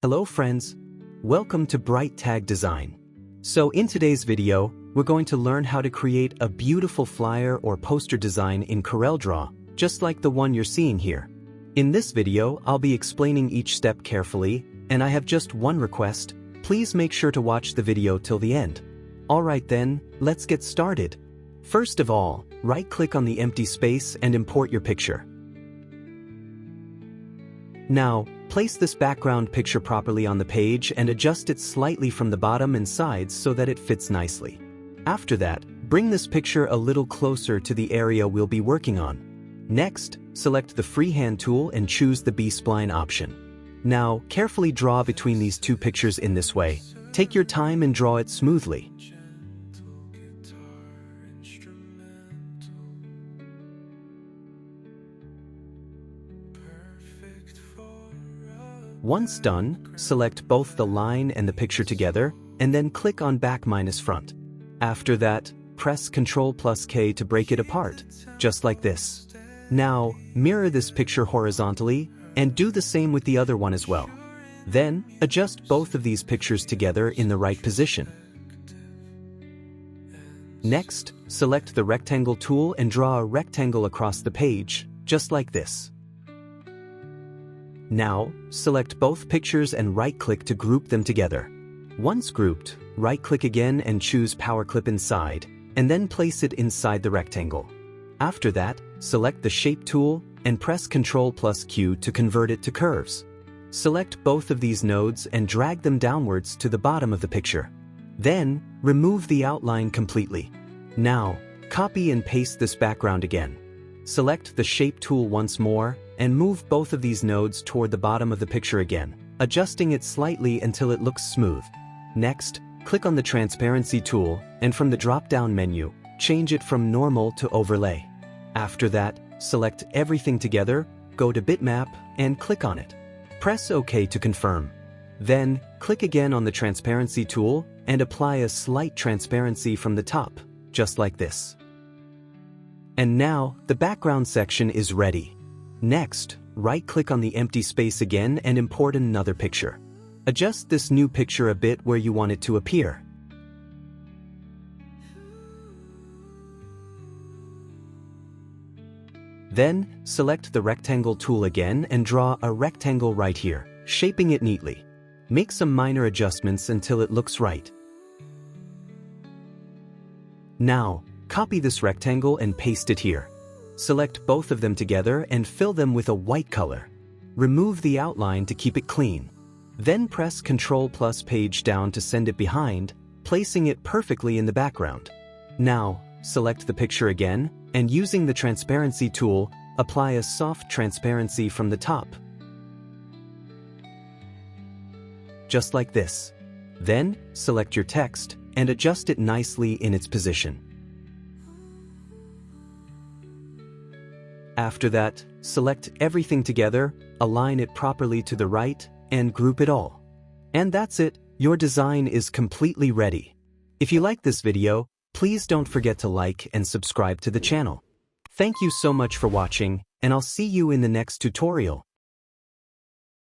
Hello friends, welcome to Bright Tag Design. So in today's video, we're going to learn how to create a beautiful flyer or poster design in CorelDRAW, just like the one you're seeing here. In this video, I'll be explaining each step carefully, and I have just one request: please make sure to watch the video till the end. Alright then, let's get started. First of all, right-click on the empty space and import your picture. Now, place this background picture properly on the page and adjust it slightly from the bottom and sides so that it fits nicely. After that, bring this picture a little closer to the area we'll be working on. Next, select the freehand tool and choose the B-spline option. Now, carefully draw between these two pictures in this way. Take your time and draw it smoothly. Once done, select both the line and the picture together, and then click on back minus front. After that, press Ctrl+K to break it apart, just like this. Now, mirror this picture horizontally, and do the same with the other one as well. Then, adjust both of these pictures together in the right position. Next, select the rectangle tool and draw a rectangle across the page, just like this. Now, select both pictures and right-click to group them together. Once grouped, right-click again and choose Power Clip Inside, and then place it inside the rectangle. After that, select the Shape tool and press Ctrl+Q to convert it to curves. Select both of these nodes and drag them downwards to the bottom of the picture. Then, remove the outline completely. Now, copy and paste this background again. Select the Shape tool once more, and move both of these nodes toward the bottom of the picture again, adjusting it slightly until it looks smooth. Next, click on the Transparency tool, and from the drop-down menu, change it from Normal to Overlay. After that, select everything together, go to Bitmap, and click on it. Press OK to confirm. Then, click again on the Transparency tool, and apply a slight transparency from the top, just like this. And now, the background section is ready. Next, right-click on the empty space again and import another picture. Adjust this new picture a bit where you want it to appear. Then, select the rectangle tool again and draw a rectangle right here, shaping it neatly. Make some minor adjustments until it looks right. Now, copy this rectangle and paste it here. Select both of them together and fill them with a white color. Remove the outline to keep it clean. Then press Ctrl+Page down to send it behind, placing it perfectly in the background. Now, select the picture again, and using the Transparency tool, apply a soft transparency from the top. Just like this. Then, select your text, and adjust it nicely in its position. After that, select everything together, align it properly to the right, and group it all. And that's it, your design is completely ready. If you like this video, please don't forget to like and subscribe to the channel. Thank you so much for watching, and I'll see you in the next tutorial.